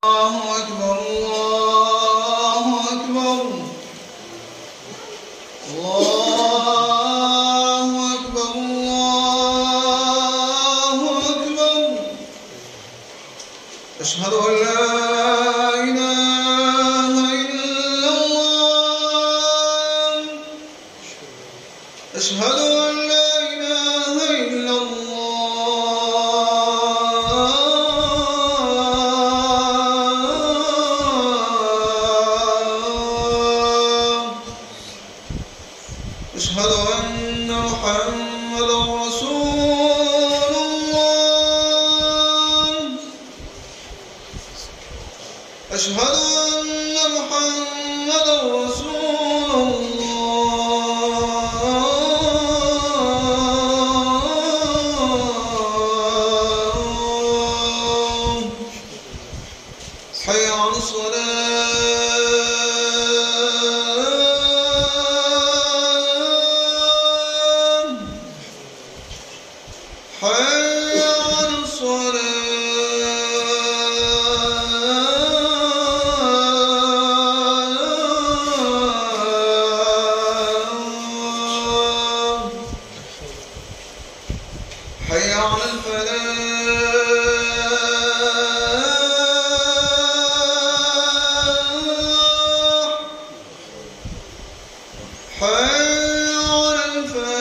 الله أكبر الله أكبر الله أكبر الله أكبر. أشهد أن لا إله إلا الله. أشهد أن لا إله إلا أشهد أن محمدا رسول الله. أشهد أن محمدا رسول الله. حي على الصلاة. حي على الصلاة. حي على الفلاح. حي على الفلاح.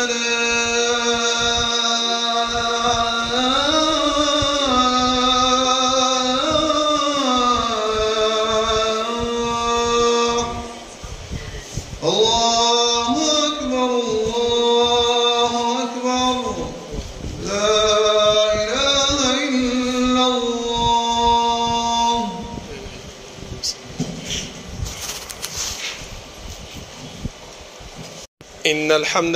الله أكبر الله أكبر. لا إله إلا الله. إن الحمد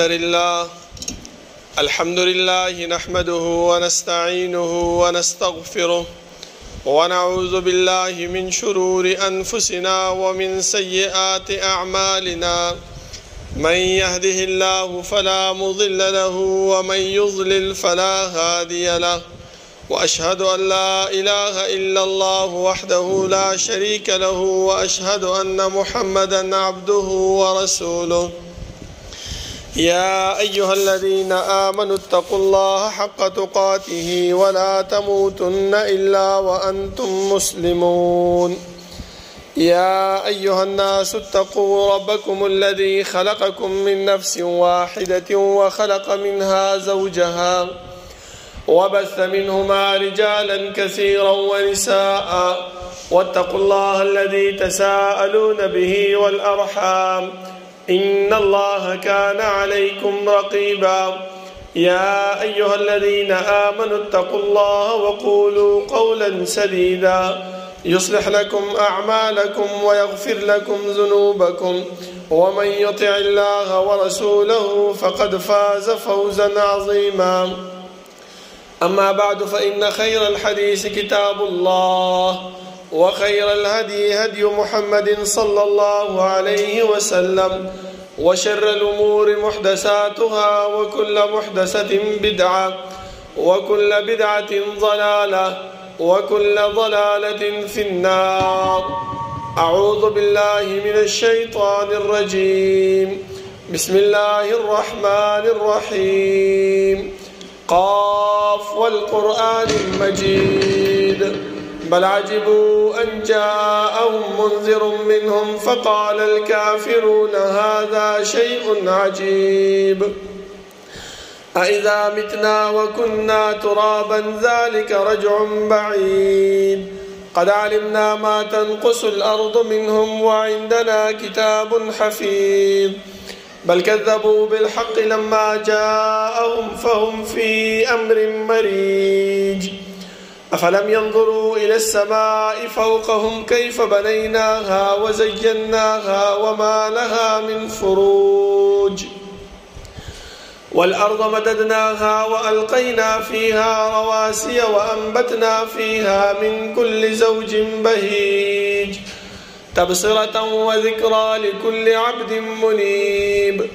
لله نحمده ونستعينه ونستغفره ونعوذ بالله من شرور أنفسنا ومن سيئات أعمالنا. من يهده الله فلا مضل له ومن يضلل فلا هادي له. وأشهد أن لا إله إلا الله وحده لا شريك له وأشهد أن محمدا عبده ورسوله. يا أيها الذين آمنوا اتقوا الله حق تقاته ولا تموتن إلا وأنتم مسلمون. يا أيها الناس اتقوا ربكم الذي خلقكم من نفس واحدة وخلق منها زوجها وبث منهما رجالا كثيرا ونساء واتقوا الله الذي تساءلون به والأرحام إن الله كان عليكم رقيبا. يا أيها الذين آمنوا اتقوا الله وقولوا قولا سديدا يصلح لكم أعمالكم ويغفر لكم ذنوبكم ومن يطع الله ورسوله فقد فاز فوزا عظيما. أما بعد فإن خير الحديث كتاب الله وخير الهدي هدي محمد صلى الله عليه وسلم وشر الأمور محدثاتها وكل محدثة بدعة وكل بدعة ضلالة وكل ضلالة في النار. أعوذ بالله من الشيطان الرجيم. بسم الله الرحمن الرحيم. قاف والقرآن المجيد. بل عجبوا أن جاءهم منذر منهم فقال الكافرون هذا شيء عجيب. أإذا متنا وكنا ترابا ذلك رجع بعيد. قد علمنا ما تنقص الأرض منهم وعندنا كتاب حفيظ. بل كذبوا بالحق لما جاءهم فهم في أمر مريج. أفلم ينظروا إلى السماء فوقهم كيف بنيناها وزيناها وما لها من فروج. والأرض مددناها وألقينا فيها رواسي وأنبتنا فيها من كل زوج بهيج. تبصرة وذكرى لكل عبد منيب.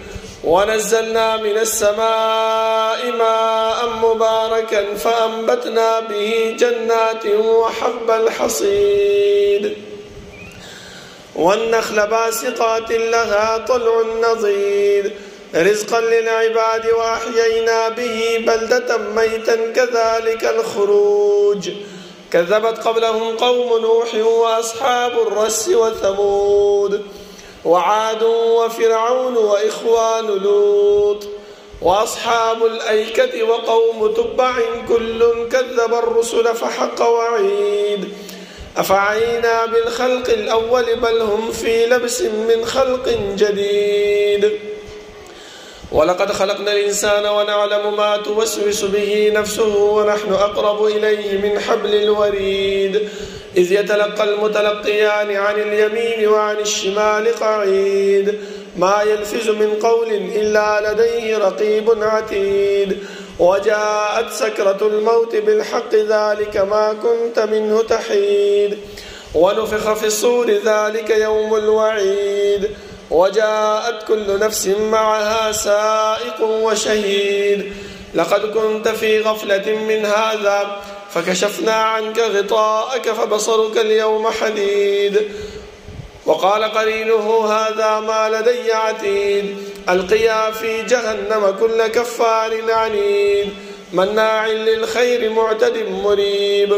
ونزلنا من السماء ماء مباركا فأنبتنا به جنات وحب الحصيد والنخل باسقات لها طلع نضيد رزقا للعباد وأحيينا به بلدة ميتا كذلك الخروج كذبت قبلهم قوم نوح وأصحاب الرس وثمود وعاد وفرعون وإخوان لوط وأصحاب الأيكة وقوم تبع كل كذب الرسل فحق وعيد أفعينا بالخلق الأول بل هم في لبس من خلق جديد ولقد خلقنا الإنسان ونعلم ما توسوس به نفسه ونحن أقرب إليه من حبل الوريد إذ يتلقى المتلقيان عن اليمين وعن الشمال قعيد ما يلفظ من قول إلا لديه رقيب عتيد وجاءت سكرة الموت بالحق ذلك ما كنت منه تحيد ونفخ في الصور ذلك يوم الوعيد وجاءت كل نفس معها سائق وشهيد لقد كنت في غفلة من هذا فكشفنا عنك غطاءك فبصرك اليوم حديد وقال قرينه هذا ما لدي عتيد ألقيا في جهنم كل كفار عنيد مناع للخير معتد مريب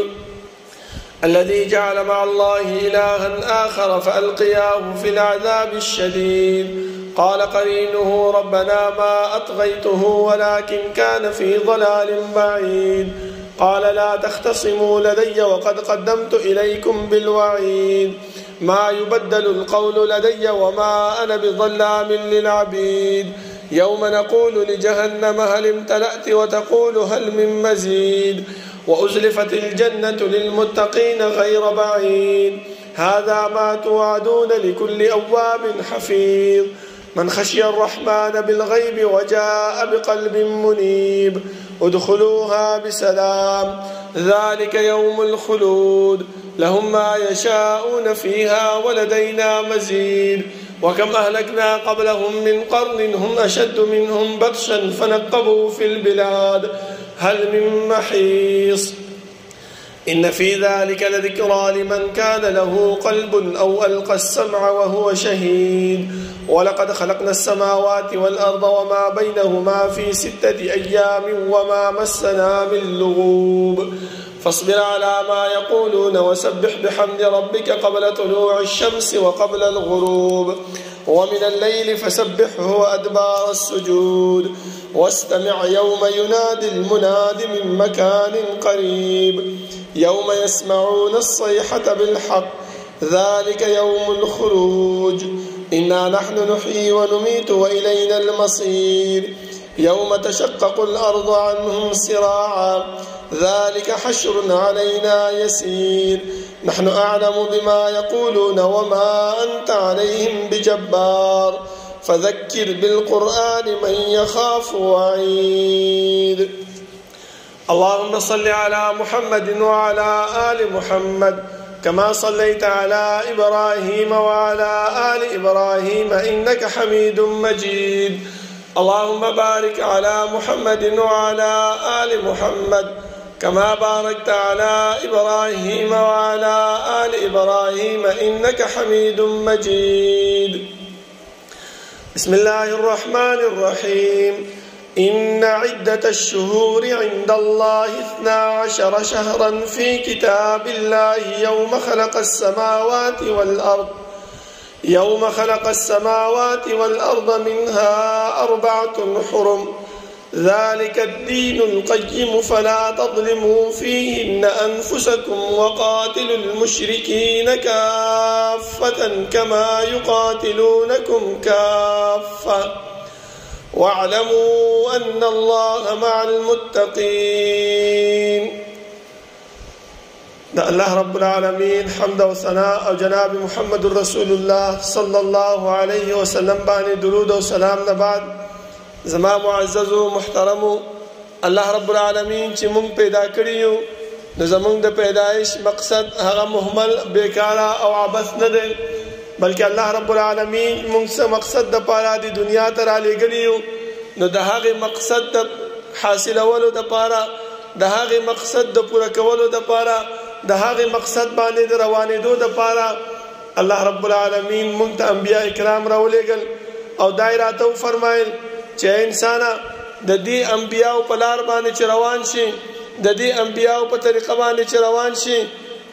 الذي جعل مع الله إلها آخر فألقياه في العذاب الشديد قال قرينه ربنا ما أطغيته ولكن كان في ضلال بعيد قال لا تختصموا لدي وقد قدمت إليكم بالوعيد ما يبدل القول لدي وما أنا بظلام للعبيد يوم نقول لجهنم هل امتلأت وتقول هل من مزيد وأزلفت الجنة للمتقين غير بعيد هذا ما توعدون لكل أواب حفيظ من خشي الرحمن بالغيب وجاء بقلب منيب ادخلوها بسلام ذلك يوم الخلود لهم ما يشاءون فيها ولدينا مزيد وكم أهلكنا قبلهم من قرن هم أشد منهم بطشا فنقبوا في البلاد هل من محيص إن في ذلك لذكرى لمن كان له قلب أو ألقى السمع وهو شهيد ولقد خلقنا السماوات والأرض وما بينهما في 6 أيام وما مسنا من لغوب فاصبر على ما يقولون وسبح بحمد ربك قبل طلوع الشمس وقبل الغروب ومن الليل فسبحه وأدبار السجود واستمع يوم ينادي المناد من مكان قريب يوم يسمعون الصيحة بالحق ذلك يوم الخروج إنا نحن نحيي ونميت وإلينا المصير يوم تشقق الأرض عنهم سراعا ذلك حشر علينا يسير نحن أعلم بما يقولون وما أنت عليهم بجبار فذكر بالقرآن من يخاف وعيد اللهم صل على محمد وعلى آل محمد كما صليت على إبراهيم وعلى آل إبراهيم إنك حميد مجيد اللهم بارك على محمد وعلى آل محمد كما باركت على إبراهيم وعلى آل إبراهيم إنك حميد مجيد بسم الله الرحمن الرحيم إن عدة الشهور عند الله 12 شهرا في كتاب الله يوم خلق السماوات والأرض منها 4 حرم ذلك الدين القيم فلا تظلموا فيهن أنفسكم وقاتلوا المشركين كافة كما يقاتلونكم كافة واعلموا أن الله مع المتقين. الله رب العالمين حمد وثناء او جناب محمد رسول الله صلى الله عليه وسلم باندې درود او سلام نه بعد زما معزز او محترم الله رب العالمین چې مونږ پیدا کړیو نو زمونږ د پیدایش مقصد هغه مهمل بیکاره او عبث نه دی بلکې الله رب العالمین موږ څه مقصد د پاره د دنیا ته را لېږلی نو د هغې مقصد د حاصلولو دپاره د هغې مقصد د پوره کولو دپاره د هغې مقصد باندې د روانېدو دپاره الله رب العالمین موږ ته انبیا کرام راولېږل او دا یې راته وفرمایل چې انسانه د دې انبیاو په لار باندې چې روان شي د دې انبیاو په طریقه باندې چې روان شي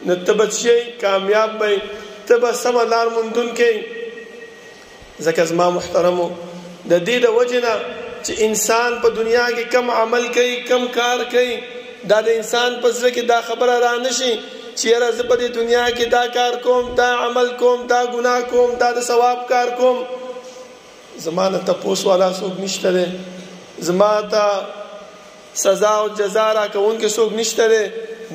نو ته به شي کامیاب به ته به سمه لار موندونکی ځکه زما محترمو د دې د وجې نه چې انسان په دنیا کې کم عمل کوي کم کار کوي دا د انسان په زړه کې دا خبره را نشي چې یاره زه په دې دنیا کې دا کار کوم دا عمل کوم دا ګناه کوم دا د ثواب کار کوم زما نه تپوس والا څوک نشته دی زما ته سزا او جزا راکوونکی څوک نشته دی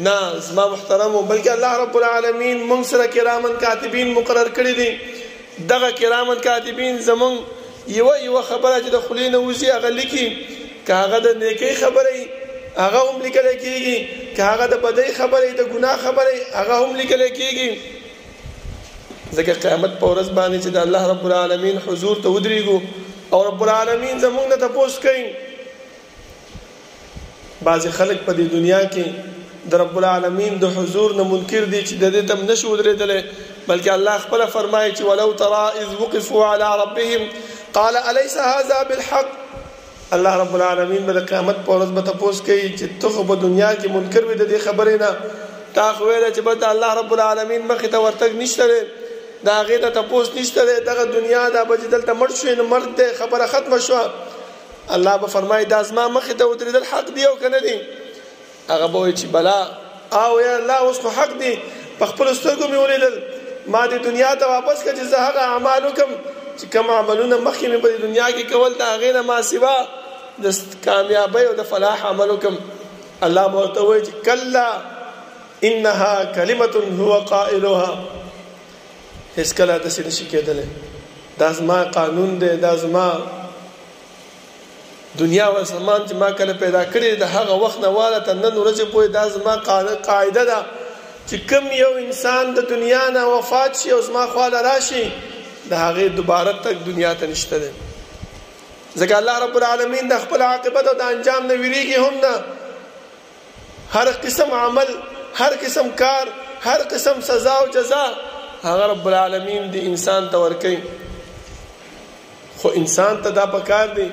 نه زما محترمو بلکې الله رب العالمین موږ سره کرامن کاتبین مقرر کړي دي دغه کرامن کاتبین زموږ یوه خبره چې د خولې نه وځي هغه لیکي که هغه د نیکۍ خبرې هغه هم لیکلی کېږي که هغه د بدۍ خبرې د ګناه خبرې هغه هم لیکلی کېږي ځکه قیامت په ورځ باندې چې د الله رب العالمین حضور ته ودرېږو او رب العالمین زموږ نه تپوس کوي بعضې خلک په دې دنیا کې د رب العالمین د حضور نه منکر دي چې د دې ته نشي ودرېدلی بلکې الله خپله فرمایي چې ولو ترى اذ وقفوا على ربهم قال أليس هذا بالحق الله رب العالمین به د قیامت په ورځ به تپوس کوي چې ته خو په دنیا کې منکر وې د دې خبرې نه تا خو ویله چې به د الله رب العالمین مخې ته ورتګ نشته دی د هغې ته تپوس نشته دی دغه دنیا دا به چې دلته مړ شوې نو مړ دی خبره ختمه شوه الله به فرمایي دا زما مخې ته ودرېدل حق دی او که نه دی هغه به وایي چې بلا او یا الله اوس خو حق دی په خپلو سترګو مې ولیدل ما دې دنیا ته واپس کړه چې زه هغه اعمال وکړم چې کوم عملونه مخکې مې په دنیا کې کول د هغې نه ما سوا د کامیابۍ او د فلاح عمل وکړم الله به ورته وایي چې کلا انها کلمة هو قائلها هیڅکله داسې نشي کېدلی دا زما قانون دی دا زما دنیا او اسمان چې ما کله پیدا کړی د هغه وخت نه واله تر نن ورځې پورې دا زما قاعده ده چې کوم یو انسان د دنیا نه وفات شي او زما خواله راشي د هغې دوباره تک دنیا ته نشته دی ځکه الله رب العالمین د خپل عاقبت او د انجام نه ویریږي هم نه هر قسم عمل هر قسم کار هر قسم سزا او جزا هغه رب العالمین د انسان ته ورکوي خو انسان ته دا پکار دی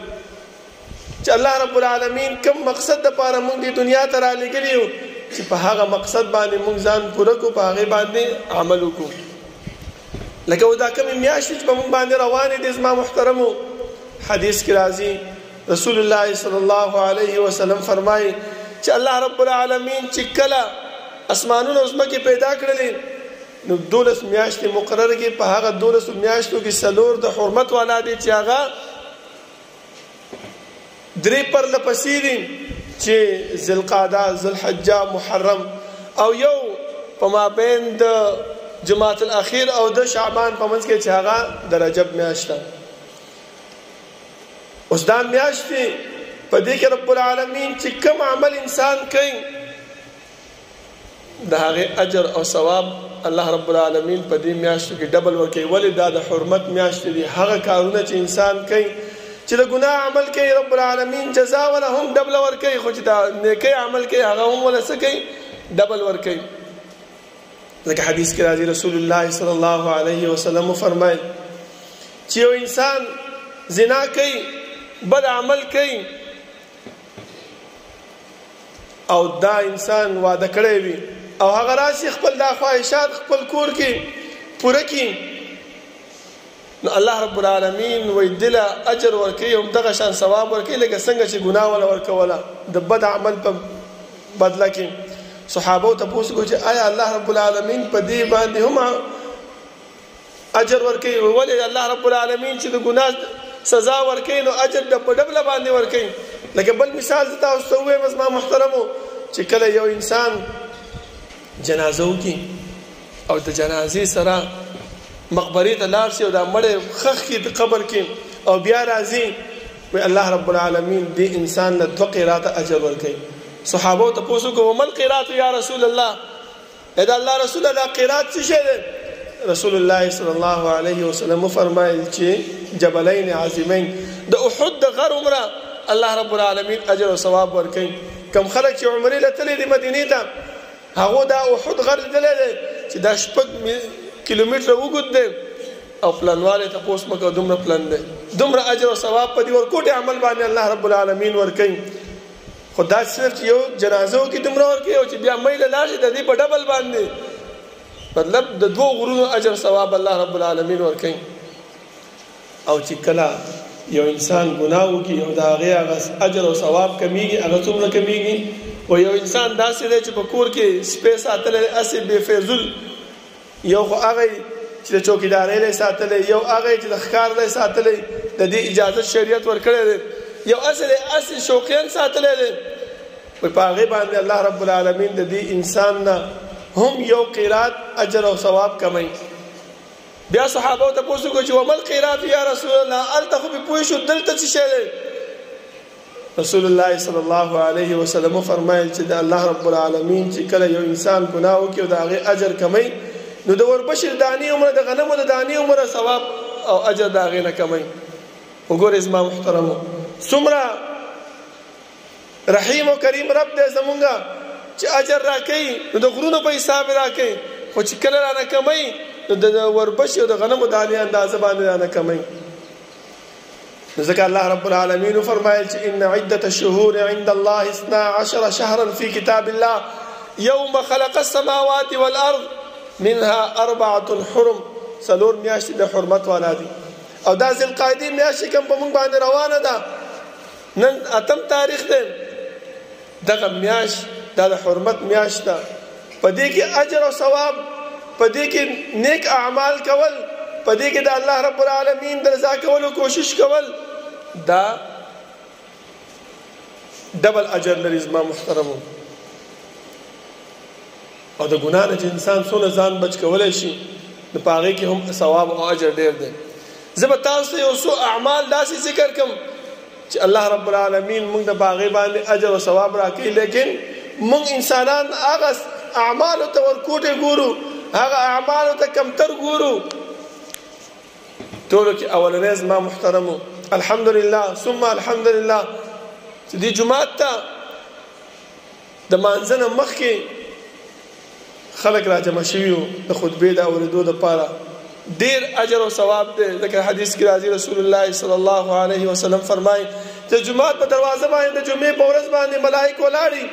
چې الله رب العالمین کوم مقصد دپاره موږ د دنیا ته رالیږلي یو چې په هغه مقصد باندې موږ ځان پوره کړو په هغې باندې عمل وکړو لکه دا کومې میاشتې چې په موږ باندې روانې دي زما محترمو حدیث کې راځي رسول الله صلی الله علیه وسلم فرمایي چې الله رب العالمین چې کله اسمانونه او ځمکې پیدا کړلې نو 12 میاشتې مقرره کړي په هغه 12 میاشتو کې 4 د حرمت والا دي چې هغه 3 پرلپسې دي چې ذوالقعده ذوالحجه محرم او یو په مابین د جماعت الاخیر او د شعبان په منځ کې چې هغه د رجب میاشت ده اوس دا میاشتې په دې کې رب العالمین چې کوم عمل انسان کوي د هغې اجر او ثواب الله رب العالمین په دې میاشتو کې ډبل ورکوي ولې دا د حرمت میاشتې دي هغه کارونه چې انسان کوي چې د ګناه عمل کوي رب العالمین جزا ولا هم ډبل ورکوي خو چې د نیکۍ عمل کوي هغه هم ولا څه کوي ډبل ورکوي ځکه حدیث کې راځي رسول الله صلی الله علیه وسلم فرمایي چې یو انسان زنا کوي بد عمل کوي او دا انسان واده کړی وي او هغه راشي خپل دا خواهشات خپل کور کې پوره کړي نو الله رب العالمین وایي دله اجر ورکوي هم دغه شان ثواب ورکوي لکه څنګه چې ګناه وله ورکوله د بد عمل په بدله کې صحابو تپوس کو چې آیا الله رب العالمین په دې باندې هم اجر ورکوي ولې الله رب العالمین چې د ګناه سزا ورکوي نو اجر د په ډبله باندې ورکوي لکه بل مثال زه تاسو ته ووایم زما محترمو چې کله یو انسان جنازه وکړي او د جنازې سره مقبرې ته لاړ شي او دا مړی خښ کړي د قبر کې او بیا راځي وایي الله رب العالمین دې انسان له 2 قیراته اجر ورکوي صحابو تپوس وکړو وما القیرات یا رسول الله دا الله رسول الله قیرات څه شی دی رسول الله صلی الله علیه وسلم فرمایل چې جبلین عظیمین د احد د غر عمره الله رب العالمین اجر او ثواب ورکوي. کم خلک چې عمرې لتلې د مدینې ته هغه دا احد غر لیدلی دی چې دا 6 کیلومتره اوږد دی او پلانواله تاسو مکه دومره پلان دی، دومره اجر او ثواب په دې ورکوټي عمل باندې الله رب العالمین ورکوي. خدا صرف یو جنازو کې دومره ورکوي او چې بیا مېله لاړ د دې په ډبل باندې مطلب د دوه غرونو اجر ثواب الله رب العالمین ورکوي. او چې کله یو انسان ګناه وکړي او د هغه اجر او ثواب کمیږي، هغه څومره کمیږي؟ او یو انسان داسې دی چې په کور کې سپی ساتلی اسې بې فیضل، یو خو هغه چې د چوکیدارۍ لی ساتلی، یو هغه چې د ښکار لی ساتلی د دې اجازت شریعت ورکړی دی، یو اسې شوقیان ساتلی دی. په هغې باندې الله رب العالمین د دې انسان نه هم یو قیرات اجر او ثواب کموي. بیا صحابه ته پوښتنه وکړه چې ومل قیرات یا رسول الله، هلته خو مې پوه شو دلته څه شی دی؟ رسول الله صلی الله علیه وسلم فرمایل چې د الله رب العالمین چې کله یو انسان ګناه وکړي او د هغې اجر کموي نو د وربشر دانې عمره د غنمو د دانې عمره ثواب او اجر د هغې نه کموي. وګورئ زما محترمو څومره رحیم او کریم رب دی زمونږ چې اجر راکوي نو د غرونو په حساب راکوي، خو چې کله رانه کموي نو د وربشر او د غنمو دانې اندازه باندې رانه کموي. ذکر الله رب العالمین فرمایل چې ان عدة الشهور عند الله 12 شهرا في كتاب الله يوم خلق السماوات والارض منها 4 حرم. څلور میاشتې د حرمت والا دي او دا ذوالقعدې میاشت کوم په موږ باندې روانه ده، نن 8 تاریخ دی، دغه میاشت دا د حرمت میاشت ده. په دې کې اجر او ثواب، په دې کې نیک اعمال کول، په دې کې د الله رب العالمین د رضا کولو کوشش کول، دا ډبل اجر لري زما محترمو. او د ګناه نه چې انسان څونه ځان بچ کولی شي نو په هغې کې هم ثواب او اجر ډېر دی. زه به تاسو ته یو څو اعمال داسې ذکر کړم چې الله رب العالمین موږ ته په هغې باندې اجر او ثواب راکوي، لیکن موږ انسانان هغه اعمالو ته ورکوټې ګورو، هغه اعمالو ته کمتر ګورو. ټولو کې اولنی زما محترمو الحمدلله ثم الحمدلله چې دې جومات ته د مانځه نه مخکې خلک راجمع شوي وو د خطبې د اورېدو دپاره. ډېر اجر او ثواب دی، ځکه حدیث کې راځي رسول الله صلی الله علیه وسلم فرمایي د جومات په دروازه باندې د جمعې په ورځ باندې ملائک ولاړي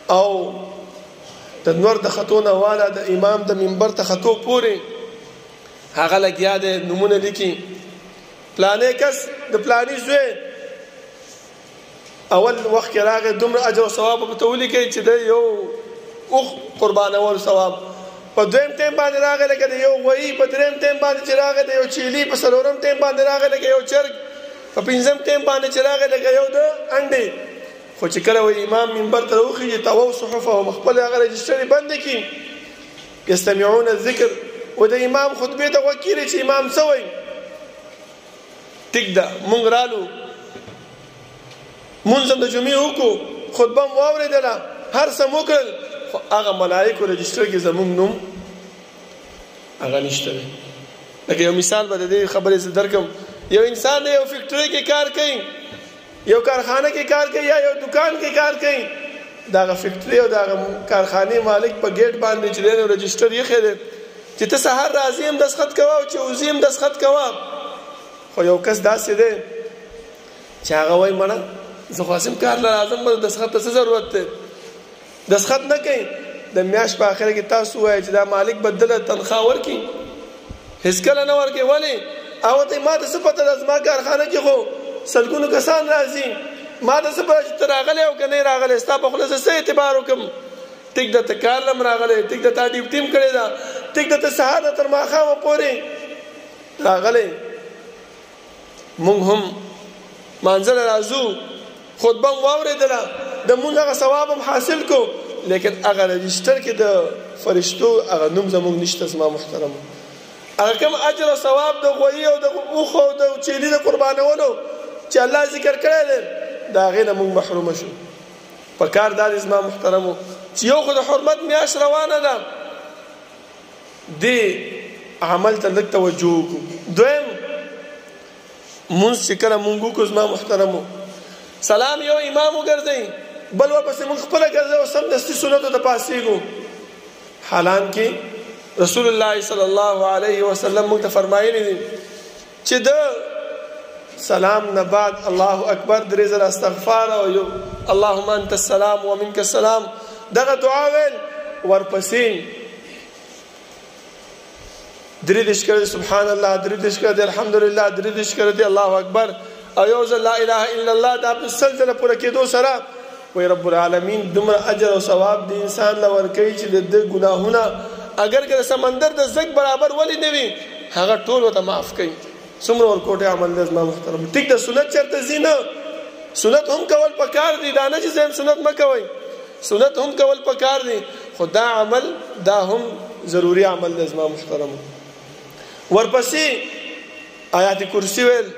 او د نور د خطو نه والا د امام د منبر ته خطو پورې هغه لګیا دی، نومونه لیکي، پلانې کس د پلانې زوی اول وخت کې راغی دومره اجر او ثواب په ته ولیکئ چې د یو اوښ قربانول ثواب، په دویم ټیم باندې راغی لکه د یو غویي، په دریم ټیم باندې چې راغی د یو چیلي، په څلورم ټیم باندې راغی لکه یو چرګ، په پنځم ټیم باندې چې راغی لکه یو د انډې. خو چې کله وایي امام منبر ته راوخېږي طووا صحفهم، خپل هغه رجسټرې بندې کړي، یستمعون الذکر و د امام خطبې ته غوږ کېږدي چې امام څه وایي. ټیک ده مونږ رالو مونځ هم د جمعې وکړو، خطبه م واورېدله، هر څه م وکړل، خو هغه ملایکو رجسټر کې زمونږ نوم هغه نشته دی. لکه یو مثال به د دې خبرې زه درکړم. یو انسان دی یو فیکټرۍ کې کار کوي، یو کارخانه کې کار کوي یا یو دکان کې کار کوي، د هغه فیکټرۍ او د هغه کارخانې مالک په ګیټ باندې چې دی نو رجسټر ایښی دی چې ته سهار راځې هم دستخط کوه او چې وځې هم دستخط کوه. خو یو کس داسې دی چې هغه وایي مړه زه خو هسې کار له راځم به دستخط ته څه ضرورت دی، دستخط نه کوي. د میاشت په آخره کې تاسو ووایئ چې دا مالک به دله تنخواه ورکړي، هېڅ کله نه ورکوي. ولې؟ هغه ته ما ته څه پته ده زما کارخانه کې خو سلګونو کسان راځي، ما ته څه پته چې ته راغلی او که نه یې راغلی، ستا په خوله زه څه اعتبار وکړم؟ ټیک ده ته کار لم راغلی، ټیک ده تا ډیوټي م کړې ده، ټیک ده ته سهار نه تر ماښامه پورې راغلی. مونږ هم مانځه له راځو، خطبه م واورېدله، د مونږ هغه ثواب هم حاصل کو، لیکن هغه رجسټر کې د فرشتو هغه نوم زمونږ نشته. زما محترم هغه کوم اجر او ثواب د غویي او د اوښ او د چیلي د قربانولو چې الله ذکر کړی دی د هغې نه مونږ محرومه شو. په کار دا دی زما محترمو چې یو خو د حرمت میاشت روانه ده، دې عمل ته لږ توجه وکړو. دویم مونځ چې کله مونږ وکړو زما محترمو سلام یو امام وګرځئ بل ورپسې مونږ خپله ګرځو او سمدستي سنتو ته پاسېږو. حالانکې رسول الله صلی الله علیه وسلم موږ ته فرمایلی دي چې د سلام نه بعد الله اکبر 3 ځله استغفار او یو اللهم انت السلام ومنك السلام دغه دعا ویل ورپسې 3 کړه سبحان الله 3 کړه الحمدلله 3 کړه الله اکبر او یو ځل لا اله الا الله دا په سلسله پوره کېدو سره وای رب العالمین دومره اجر او ثواب دی انسان لور کوي چې د ګناهونه اگر که سمندر د زګ برابر ولی نه وي هغه ټول وته معاف کوي. څومره ورکوټه عمل دی زما محترم. ټیک د سنت چرته زینه سنت هم کول پکار دي دا نه چې زم سنت مکوئ سنت هم کول پکار دي خدا عمل دا هم ضروری عمل دی زما محترم. ورپسې آیات کرسی ویل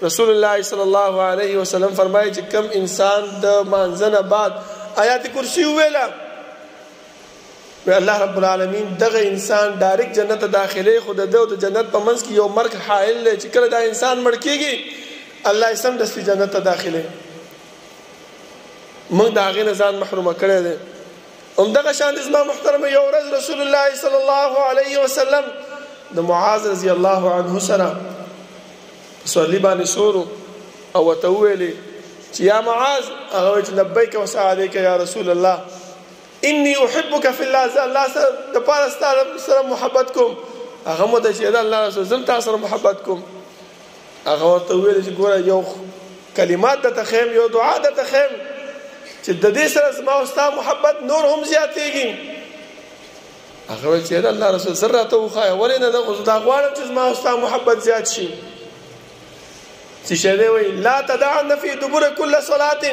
رسول الله صلی الله علیه وسلم فرمایي چې کم انسان د مانځنه بعد آیات کرسی ویلا الله رب العالمین دغه انسان ډایرک جنت ته داخله خود د جنت په منځ کې یو مرګ حائل دی چې کله دا انسان مړ کیږي الله یې سم دستي جنت ته داخله موږ دا غي نزان محروم کړی دی. هم دغه شان اسما محترم یو ورځ رسول الله صلی الله علیه وسلم د معاذ رضی الله عنه سره صلی باندې سورو او تویلی چې یا معاذ هغه چې لبیک وسعدیک یا رسول الله انی احبک فی الله ز الله سره د پاره سره محبت کوم هغه مو د چې الله رسول زم تاسو سره محبت کوم هغه ورته ویل چې ګوره یو کلمات د تخیم یو دعا د تخیم چې د دې سره زما او ستا محبت نور هم زیاتېږي هغه چې الله رسول سره ته وخایه ولې نه دا غواړم چې زما او ستا محبت زیات شي چې شه وی لا تدعن فی دبر كل صلاه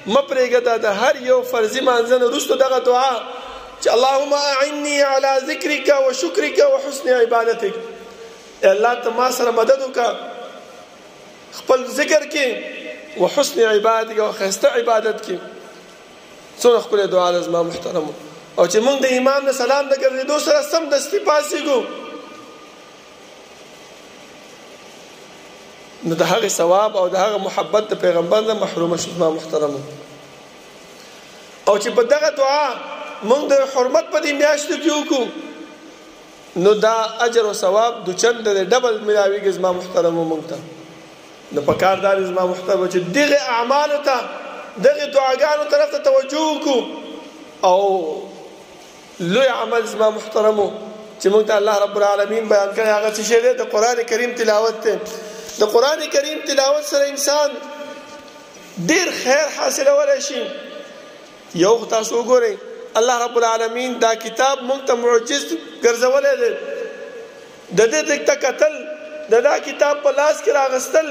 مپرېګه د هر یو فرضي مانځنه وروسته دغه دعا چې اللهم اعني على ذکرک وشکرک وحسن عبادتک الله ته ما سره مدد وکړه خپل ذکر کې وحسن عبادتک او خسته عبادت کې څو خپل دعا لازم محترم او چې موږ د امام نه سلام د ګرځېدو سره سم دستي پاسېږو نو د هغه ثواب او د هغه محبت د پیغمبر نه محروم شوم محترم. او چې په دغه دعا موږ د حرمت په دې میاشتو کې وکړو نو دا اجر او ثواب د چند د ډبل ملاویږي زما محترم موږ ته نو په کار دار زما محترم چې دغه اعمال ته دغه دعاګانو طرف ته توجه وکړو او لوی عمل زما محترم چې موږ ته الله رب العالمین بیان کړی هغه څه شی دی د قران کریم تلاوت ته د قران کریم تلاوت سره انسان ډیر خیر حاصلولای شي. یو تاسو وګورئ الله رب العالمین دا کتاب موږ ته معجز ګرځولای دی د دې د قتل دا کتاب په لاس کې راغستل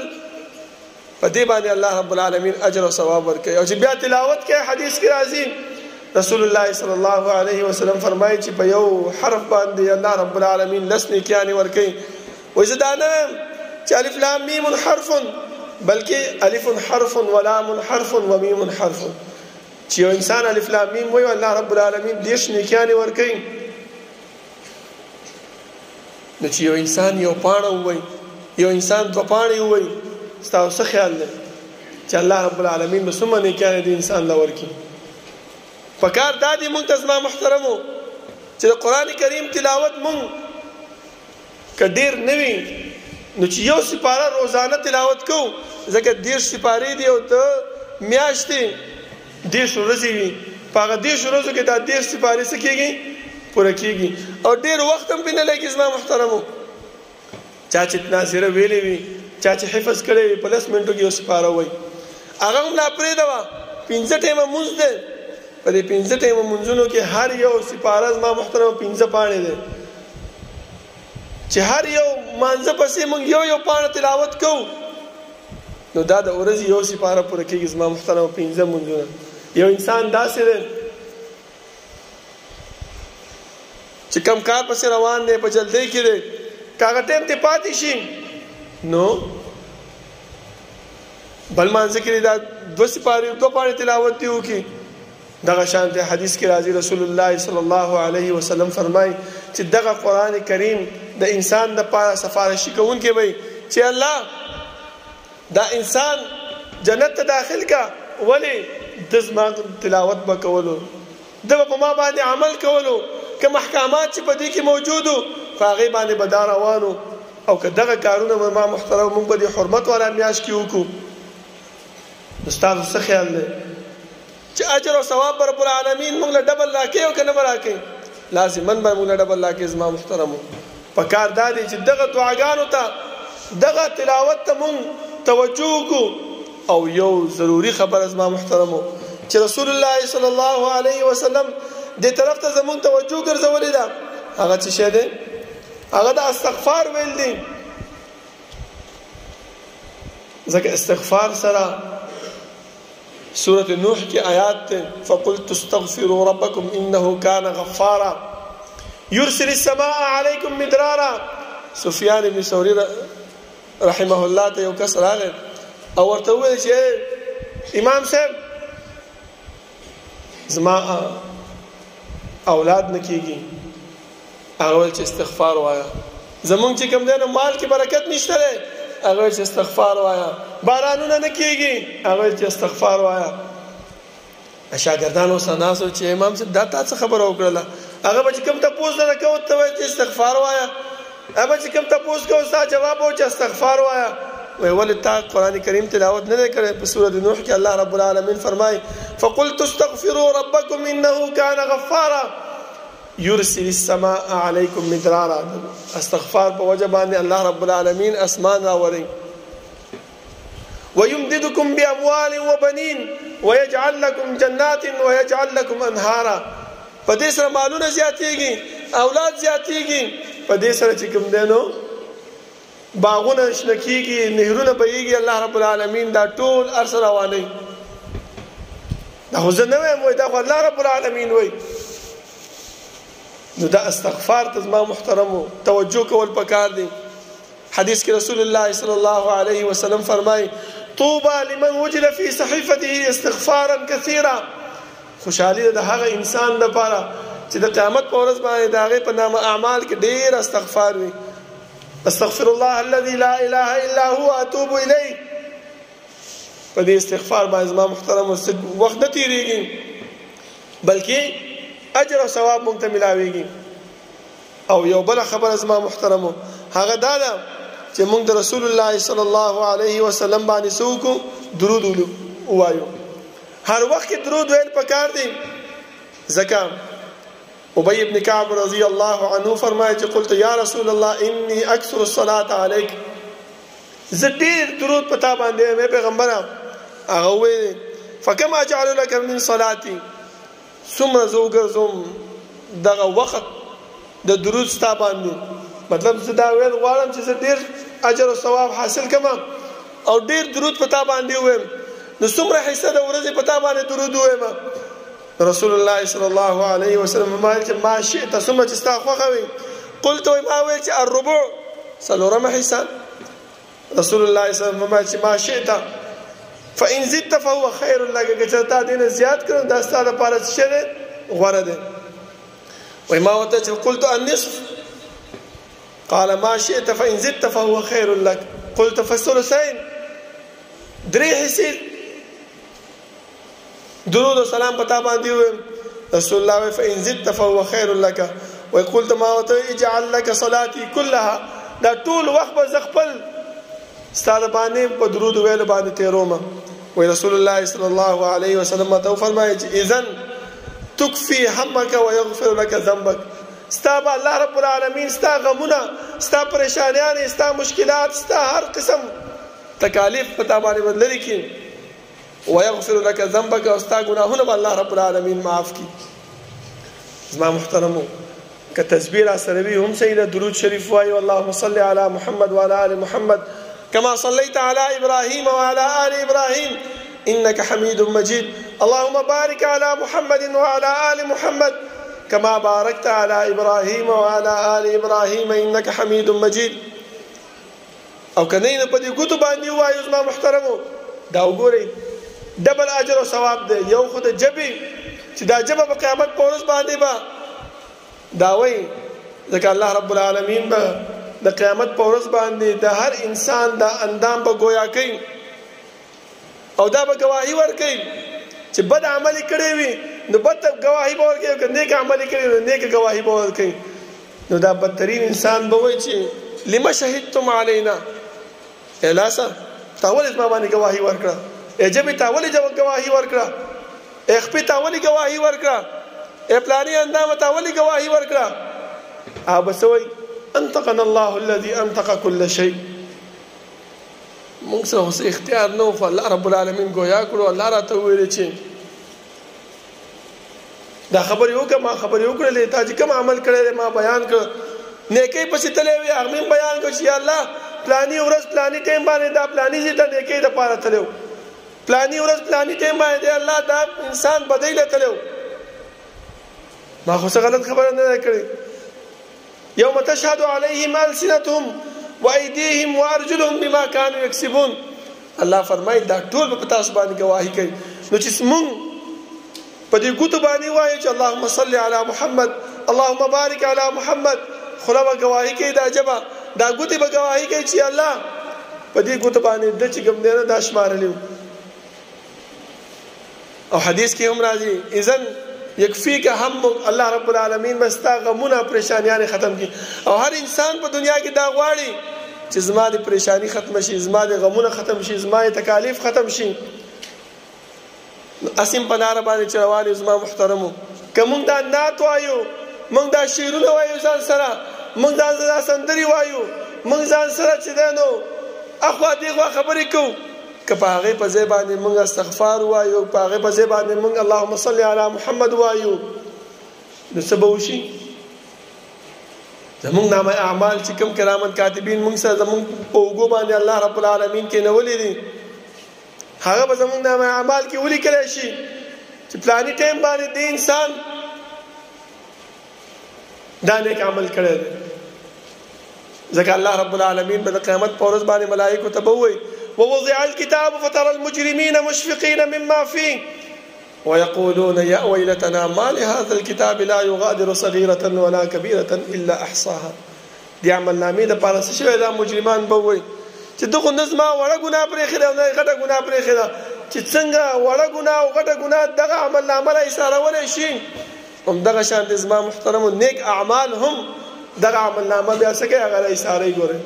په دې باندې الله رب العالمین اجر او ثواب ورکړي او چې بیا تلاوت کوي حدیث کې راځي رسول الله صلی الله علیه وسلم فرمایي چې په یو حرف باندې الله رب العالمین لسنی کیانی ورکړي وزدانه چې الف لام میم حرف بلکې الف حرف ولام حرف ومیم حرف چې یو انسان الف لام میم وایي الله رب العالمین دیش نیکیانه ورکړي نو چې یو انسان یو پاڼه وایي یو انسان دو پاڼې وایي تاسو خیال لرئ چې الله رب العالمین مسمه نیکیانه دي انسان لور کی پکار دادی منتظم محترمو چې قرآن کریم تلاوت مون کډیر نوی نو چې یو سپاره روزانه تلاوت کو ځکه ډیر سپاره دی او ته میاشتې ډیر ورځې وي په ډیر ورځو کې دا ډیر سپاره سکیږي پوره کیږي او ډیر وخت هم بنه لګي زما محترمو چا چې ناظره ویلې وي چا چې حفظ کړي وي په 10 منټو کې یو سپاره وای هغه هم لا پرې دا 15 ټیمه مونږ ده په دې 15 ټیمه مونږونو کې هر یو سپاره زما محترمو 15 پاڼې ده چې هر یو مانځه پسې مونږ یو پاڼه تلاوت کوو نو دا د ورځې یو سپاره پوره کېږي زما محترمو 15 مونږونه یو انسان داسې ده چې کم کار پسې روان دی په جلدی کې دی کاغه ټیم ته پاتې شي نو بل مانځه کې دا 2 سپاره 2 پاڼې تلاوت دی وکي دغه شان ته حدیث کې راځي رسول الله صلی الله علیه وسلم فرمایي چې دغه قران کریم د انسان د پاره سفارشي کوونکی وي چې الله دا انسان جنت ته داخل کا ولی د زما تلاوت وکولو د په ما باندې عمل کولو که محکمات چې په دې کې موجودو هغه باندې بدار روانو او که دغه کارونه ما محترم موږ په دې حرمت والا میاش کې وکړو استاد څه خیال دی چې اجر او ثواب رب العالمین موږ له ډبل راکې او کنه راکې لازمن به موږ له ډبل راکې زما محترمو پکار دادی چې دغه دعاګانو ته دغه تلاوت ته موږ توجه وکړو او یو ضروری خبر زما محترمو چې رسول الله صلی الله علیه وسلم دې طرف ته زمون توجه ګرځولې ده هغه څه شه ده هغه د استغفار ویل دي ځکه استغفار سره سورة نوح کی آیات تے فَقُلْتُ اسْتَغْفِرُوا رَبَّكُمْ إِنَّهُ كَانَ غَفَّارًا يُرْسِلِ السَّمَاءَ عَلَيْكُمْ مِدْرَارًا سفیان بن ثوری رحمه الله ته یو کس راغی او ورته وویل چې امام صاحب زما اولاد نه کیږي هغه ویل چې استغفار وایا زمونږ چې کوم دی نو مال کې برکت نشته دی هغه ویل چې استغفار وایا بارانونه نه کیږي هغه ویل چې استغفار وایا شاګردانو سره ناسو چې امام صاحب دا تاسو خبره وکړه هغه به چې کوم تاسو نه کوو ته ویل چې استغفار وایا هغه چې کوم تاسو کوو ستا جواب و چې استغفار وایا وی ولې تا قرآن کریم تلاوت نه کړې په سورۃ نوح کې الله رب العالمین فرمایي فقلت استغفروا ربکم انه کان غفارا يرسل السماء عليكم مدرارا استغفار په وجه باندې الله رب العالمین اسمان راوري ويمددكم باموال وبنين ويجعل لكم جنات ويجعل لكم انهارا په دې سره مالونه زیاتېږي اولاد زیاتېږي په دې سره چې کوم دینو باغونه شنکیږي نهرونه بهيږي الله رب العالمین دا ټول ارسل رواني دا خو نه وایم دا خو الله رب العالمین وای نو دا استغفار ته ما محترمو توجه کول پکار دي حدیث کې رسول الله صلی الله علیه وسلم فرمای طوبى لمن وجد في صحيفته استغفارا كثيرا خوشالي د هغه انسان لپاره چې د قیامت په ورځ باندې داغه په نامه اعمال کې ډیر استغفار وي استغفر الله الذي لا اله الا هو اتوب اليه په دې استغفار باندې ما محترم وخت نه تیریږي بلکې اجر او ثواب مونږ ته ملاويږي او یو بل خبر از ما محترمو هغه دا ده چې مونږ د رسول الله صلی الله علیه وسلم باندې سوکو درود وایو هر وخت درود ویل پکار دي ځکه ابي بن كعب رضي الله عنه فرمایي چې قلت يا رسول الله اني اكثر الصلاه عليك زدير درود پتا باندې مې پیغمبره هغه وې فكم اجعل لك من صلاتي ثم زوګرزم دغه وخت د درود ستا باندې مطلب زه دا ویل غواړم چې زه ډیر اجر او ثواب حاصل کړم او ډیر درود پتا باندې وایم نو څومره حصہ د ورځې پتا باندې درود وایم رسول الله صلی الله علیه وسلم فرمایي چې ما شئت ثم تستغفر قلت ما ویل چې الربع سلورم حصہ رسول الله صلی الله علیه وسلم فرمایي چې ما شئت فإن زدت فهو خير لك کچتا دین زیات کړو دا ستاسو لپاره شه غوړه ده وای ما وته چې قلت النصف قال ما شئت فإن زدت فهو خير لك قلت فالثلثين درې حصے درود و سلام پتا باندې رسول الله فإن زدت فهو خير لك وقلت ما وته اجعل لك صلاتي كلها دا ټول وخت به خپل ستاره باندې په درود ویل باندې تیرومه وی رسول الله صلی الله علیه وسلم ته فرمایي چې اذن تکفي همك ويغفر لك ذنبك ستا به الله رب العالمین ستا غمونه ستا پریشانیان ستا مشکلات ستا هر قسم تکالیف پتا باندې بدلري کی ويغفر لك ذنبك او ستا ګناهونه به الله رب العالمین معاف کی زما محترمو که تسبیح سره وی هم سیده درود شریف وای اللهم صل علی محمد وعلى ال محمد كما صليت على إبراهيم وعلى آل إبراهيم إنك حميد مجيد اللهم بارك على محمد وعلى آل محمد كما باركت على إبراهيم وعلى آل إبراهيم إنك حميد مجيد او کنين په دې ګوتو باندې وایو زما محترمو دا وګورئ ډبل اجر او ثواب دی یو خود جبي چې دا جبه په قیامت په ورځ باندې با دا وایي ځکه الله رب العالمین به د قیامت په ورځ باندې د هر انسان د اندام به ګویا کوي او دا به ګواهي ورکوي چې بد عمل کړی وي نو بد ګواهي به ورکوي او که نیک عمل کړی نو نیک ګواهي به ورکوي نو دا بدترین انسان به وایي چې لما شهدتم علینا الاسا تا ولې ما باندې ګواهي ورکړه اجبه تا ولې ګواهي ورکړه اخپې تا ولې ګواهي ورکړه پلاني اندام تا ولې ګواهي ورکړه بسوي انطقنا الله الذي انطق كل شيء موږ سره اوس اختیار نه خو الله رب العالمین ګویا کړو الله راته ویل چې دا خبر یو که ما خبر یو کړلې تا چې کوم عمل کړی ما بیان کړ نیکی پسې تللی وي هغه مې بیان کړ چې یا الله پلاني ورځ پلاني ټیم باندې دا پلاني زی ته نیکی دپاره تلو پلاني ورځ پلاني ټیم باندې دی الله دا انسان بدۍ له تلو ما خو څه غلط خبره نه کړې یوم تشهد علیهم السنتهم وایدیهم وارجلهم بما كانوا یکسبون الله فرمایي دا ټول په تاسو باندې گواهی کوي نو چې موږ په دې ګوتو باندې وایو چې اللهم صل علی محمد اللهم بارک علی محمد خلا به گواهی کوي دا جبا دا ګوتې به گواهی کوي چې الله په دې ګوتو باندې د چې کوم دی نه دا شمارلی او حدیث کې هم راځي اذن یکفیک هم الله رب العالمین مستا غمونه پریشانیاں ختم کی او هر انسان په دنیا کې دا غواړي چې زما د پریشانی ختم شي زما د غمونه ختم شي زما د تکالیف ختم شي اسیم په لار باندې چروالي زما محترمو کوم دا نات وایو موږ دا شعرونه وایو ځان سره موږ دا سندري وایو موږ ځان سره چې دنو اخوا دیغه خبرې کوو که په هغه په ځای باندې موږ استغفار وایو په هغه په ځای باندې موږ اللهم صل علی محمد وایو نو څه به وشي زموږ نامه اعمال چې کوم کرامت کاتبین موږ سره زموږ په اوږو باندې الله رب العالمین کې نولې دي هغه به زموږ نامه اعمال کې ولیکلی شي چې پلاني ټایم باندې د انسان دا نیک عمل کړی دی ځکه الله رب العالمین به د قیامت په ورځ باندې ملائکو ته به ووایي ووضع الكتاب فترى المجرمين مشفقين مما فيه ويقولون يا ويلتنا ما لهذا الكتاب لا يغادر صغيرة ولا كبيرة إلا أحصاها دي عمل نامې د پاره څه شوی دا مجرمان به وایي چې دغه نظمه وړه ګناه پرېښې ده او نه غټه ګناه پرېښې ده چې څنګه وړه ګناه او غټه ګناه دغه عمل نامه له ایسارولی شي همدغه شان د زما محترمو نیک اعمال هم دغه عمل نامه بیا څه کوي هغه له ایساروي ګورئ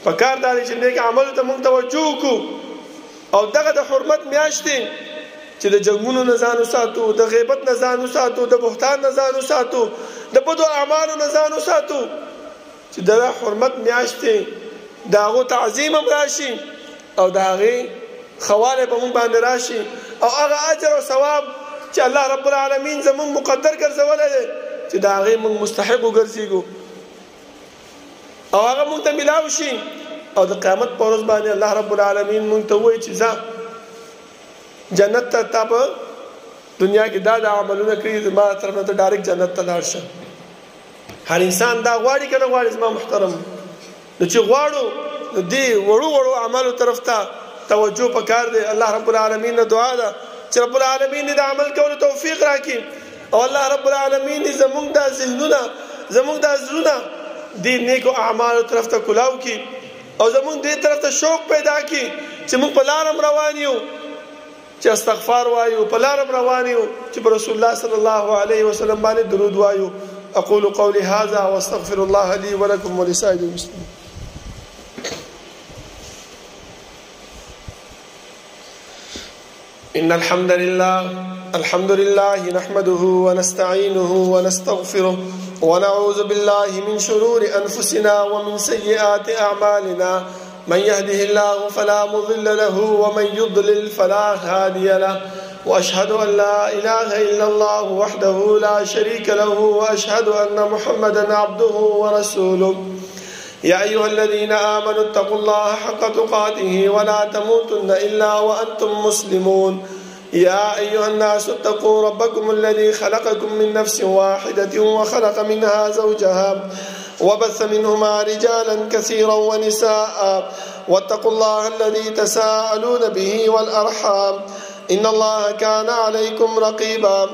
په کار دا دی چې نیک عملو ته موږ توجه وکړو او دغه د حرمت میاشتې چې د جنګونو نه ځان وساتو د غیبت نه ځان وساتو د بهتان نه ځان وساتو د بدو اعمالو نه ځان وساتو چې د حرمت میاشتې د هغو تعظیم هم راشي او د هغې خواله به موږ باندې راشي او هغه اجر او ثواب چې الله رب العالمین زموږ مقدر ګرځولی دی چې د هغې موږ مستحق وګرځېږو او هغه موږ ته ملاو شي او د قیامت په ورځ باندې الله رب العالمین موږ ته وایي چې ځه جنت ته تا په دنیا کې دا عملونه کړي زما طرف نه ته ډایرکټ جنت ته لاړ شه هر انسان دا غواړي که نه غواړي زما محترم نو چې غواړو د دې وړو وړو اعمالو طرف ته توجه پکار دی الله رب العالمین نه دعا ده چې رب العالمین دې د عمل کولو توفیق راکړي او الله رب العالمین دې زموږ دا ذهنونه زموږ دا زړونه دې نیکو اعمالو طرف ته کلاو کړي او زموږ دې طرف ته شوق پیدا کړي چې موږ په لارم روان یو چې استغفار وایو په لارم روان یو چې په رسول الله صلی الله علیه وسلم باندې درود وایو اقول قولي هذا واستغفر الله لي ولكم ولسائر المسلمين إن الحمد لله نحمده ونستعينه ونستغفره ونعوذ بالله من شرور أنفسنا ومن سيئات أعمالنا من يهده الله فلا مضل له ومن يضلل فلا هادي له وأشهد أن لا إله إلا الله وحده لا شريك له وأشهد أن محمدا عبده ورسوله يا أيها الذين آمنوا اتقوا الله حق تقاته ولا تموتن إلا وأنتم مسلمون يا أيها الناس اتقوا ربكم الذي خلقكم من نفس واحدة وخلق منها زوجها وبث منهما رجالا كثيرا ونساء واتقوا الله الذي تساءلون به والأرحام إن الله كان عليكم رقيبا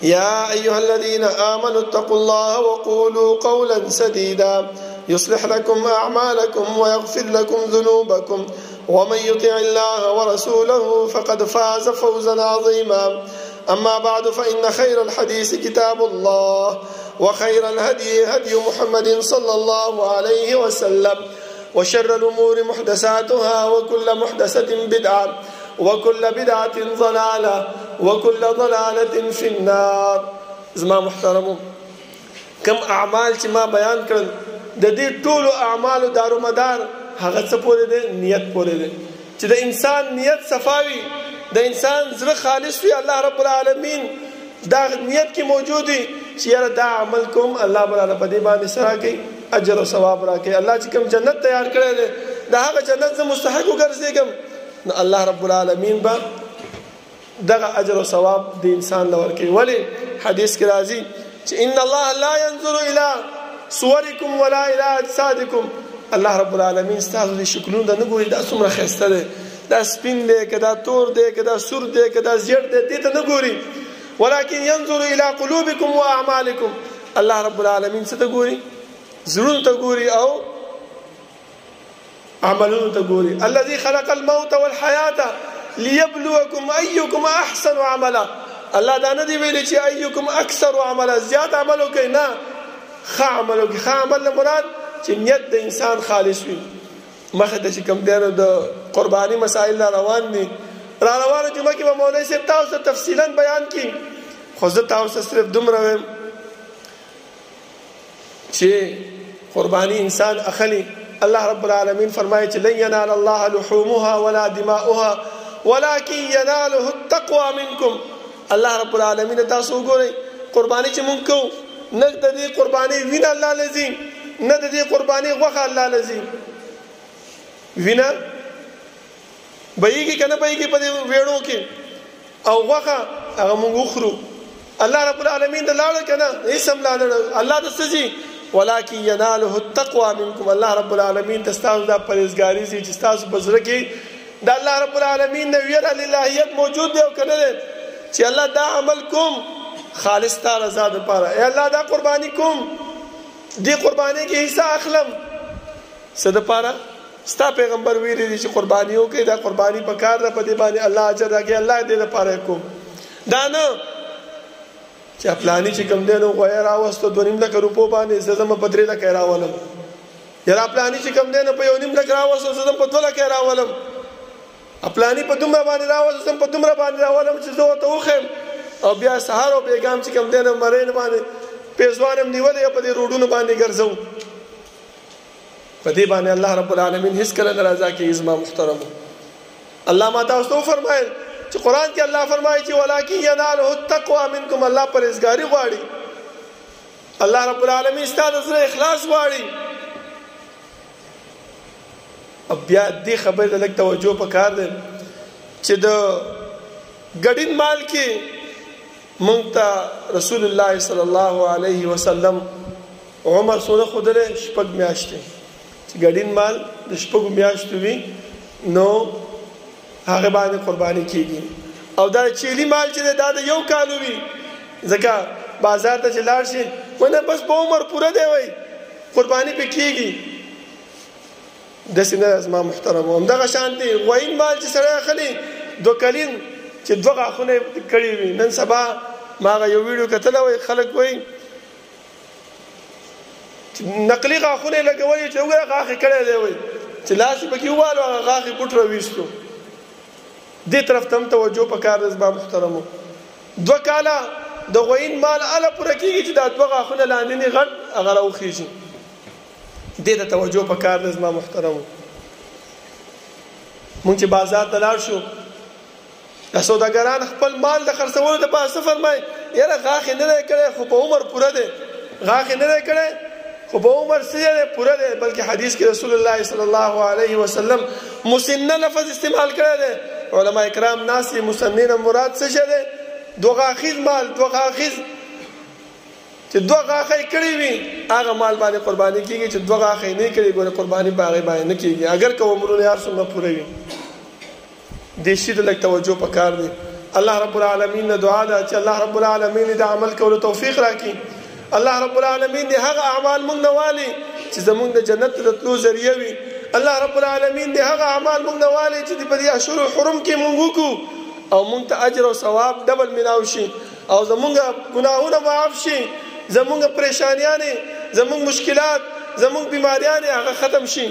يا أيها الذين آمنوا اتقوا الله وقولوا قولا سديدا يصلح لكم أعمالكم ويغفر لكم ذنوبكم ومن يطع الله ورسوله فقد فاز فوزا عظيما. أما بعد فإن خير الحديث كتاب الله وخير الهدي هدي محمد صلى الله عليه وسلم وشر الأمور محدثاتها وكل محدثة بدعة وكل بدعة ضلالة وكل ضلالة في النار. زما محترمو کم اعمال چې ما بیان کړل د دې ټولو اعمالو دارومدار هغه څه پورې دی؟ نیت پورې دی. چې د انسان نیت صفاوي، د انسان زړه خالص وي، الله رب العالمین دا نیت کې موجود وي چې یاره دا عمل کوم الله تعالی په دې باندې سره کوي، اجر او ثواب راکوي. الله چې کوم جنت تیار کړی دی دا هغه جنت زه مستحق وګرځېږم، نو الله رب العالمین به دغه اجر او ثواب د انسان له ورکوي. ولې حدیث کې راځي چې ان الله لا ينظر الى صورکم ولا الى اجسادکم. الله رب العالمین ستاسو د شکلونو ته نه ګوري دا څومره ښایسته دی، دا سپین دی که دا تور دی که دا سور دی که دا زیړ دی، دې ته نه ګوري، ولکن ينظر الى قلوبکم واعمالکم. الله رب العالمین څه ته ګوري؟ زړونو ته ګوري او عملونو ته ګوري. الذي خلق الموت والحیاة ليبلوکم ایکم احسن عملا. الله دا نه دی ویلی چې ایکم اکثر عملا، زیات عمل وکړي، نه، ښه عمل وکړي. ښه عمل نه مراد چې نیت د انسان خالص وي. مخې ته چې کوم دیانو د قرباني مسائل را روان دي، را روانه جمعه کې به مولوي صاحب تاسو ته تفصیلا بیان کړي، خو زه تاسو صرف دومره وایم چې قرباني انسان اخلي. الله رب العالمین فرمایي چې لن ينال الله لحومها ولا دماؤها ولكن يناله التقوى منكم. الله رب العالمین تاسو وګورئ قرباني چې مونږ کوو، نه د دې قرباني وینه الله لذي، نه د دې قرباني غوښه الله لذي. وینه بهیږي که نه بهیږي په دې ویړو کې، او غوښه هغه مونږ وخورو. الله رب العالمین د لاړه که نه هېڅ هم لاړه، الله د څه ځي؟ ولکن یناله التقوى منکم. الله رب العالمین ته ستاسو دا پرهیزګاري ځي چې ستاسو په زړه کې د الله رب العالمین نه ویره للهیت موجود دی او که نه دی، چې الله دا عمل کوم خالص تا رضا دپاره، ای الله دا قرباني کوم، دې قرباني کې حصه اخلم څه دپاره؟ ستا پیغمبر ویلي دي چې قرباني وکړئ، دا قرباني په کار ده، په دې باندې الله اجر راکړي، الله دې دپاره کوم. دا نه چې پلاني چې کوم دی نو غویه راوسته 2.5 لکه روپو باندې زه ځم په 3 لکه یې راولم، یاره پلاني چې کوم دی نو په 1.5 لکه راوسته زه ځم په 2 لکه یې راولم، پلاني په دومره باندې راوسته زه په دومره باندې راولم چې زه ورته وښیم، او بیا سهار او بیګام چې کوم دی نو مرین باندې پیزوان هم نیولی یا په دې روډونو باندې ګرځو. په دې باندې الله رب العالمین هیڅ کله ناراضه کېږي. زما محترمو الله ما تاسو ته وفرمایل چې قرآن کې الله فرمایي چې ولکن یناله التقوى منکم. الله پرهیزګاري غواړي، الله رب العالمین ستا د زړه اخلاص غواړي. بیا دې خبرې ته لږ توجه پکار دی چې د ګډین مال کې مونږ ته رسول الله صلی الله علیه وسلم عمر څونه ښودلی؟ 6 میاشتې. چې ګډین مال د 6 میاشتو وي نو هغه باندې قرباني کیږي، او دا چیلی مال چې دا د 1 کال وي، ځکه بازار ته چې لاړ شي ونه بس په عمر پوره دی وای قرباني پې کیږي. داسې نه زما محترمو. همدغه شانتې غویین مال چې سړی اخلي 2 کلین چې 2 غاښونه یې کړي وي. نن سبا ما هغه یو ویډیو کتلی وای، خلک وایي چې نقلي غاښونه یې لګولي چې وګوره غاښ یې کړی دی وایي، چې لاس یې پکې ووالو هغه غاښ یې پټ راویستو. دې طرف ته هم توجه پکار ده زما محترمو. 2 کاله د غویین مال اله پوره کېږي چې دا 2 غاښونه لاندې غټ هغه راوخېږي. دې ته توجه پکار ده زما محترمو. مونږ چې بازار ته لاړ شو، د سوداګران خپل مال د خرڅولو دپاره څه فرمایي؟ یاره غاښ یې نه دی کړی خو په عمر پوره دی، غاښ یې نه دی کړی خو په عمر څه دی پوره دی. بلکې حدیث کې رسول الله صلی الله علیه وسلم مسنه لفظ استعمال کړی دی. علماء کرام ناس یې مسنه مراد څه شی دی؟ 2 غاښیز مال، 2 غاښیز چې 2 غاښه یې کړي وي هغه مال باندې قرباني کېږي. چې 2 غاښه یې نه کړي ګوره قرباني په هغې باندې نه کېږي، اگر که عمرونه هر څومره پوره وي. دې شي ته لږ توجه پکار دی. الله رب العالمین دعا ده چې الله رب العالمین د عمل کولو توفیق راکړي. الله رب العالمین دې هغه اعمال مونږ نه والي چې زمونږ د جنت د تلو ذریعہ وي. الله رب العالمین دې هغه اعمال مونږ نه والي چې په دې اشهر حرم کې مونږ وکړو او مونږ ته اجر او ثواب ډبل ملاو شي او زمونږ ګناهونه معاف شي، زمونږ پریشانیانې، زمونږ مشکلات، زمونږ بیماریانې هغه ختم شي.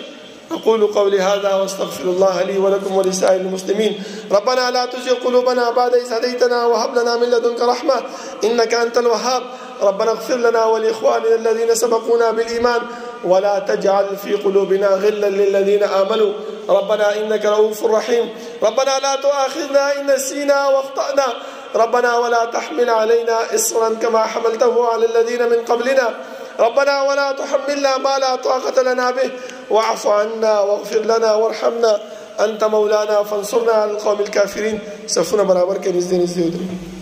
أقول قولي هذا واستغفر الله لي ولكم ولسائر المسلمين. ربنا لا تزغ قلوبنا بعد إذ هديتنا وهب لنا من لدنك رحمة إنك أنت الوهاب. ربنا اغفر لنا ولإخواننا الذين سبقونا بالإيمان ولا تجعل في قلوبنا غلا للذين آمنوا ربنا إنك رؤوف رحيم. ربنا لا تؤاخذنا إن نسينا واخطأنا ربنا ولا تحمل علينا إصرا كما حملته على الذين من قبلنا ربنا ولا تحملنا ما لا طاقة لنا به واعف عنا واغفر لنا وارحمنا أنت مولانا فانصرنا على القوم الكافرين. صفونا برابر كنيز دين الزيود.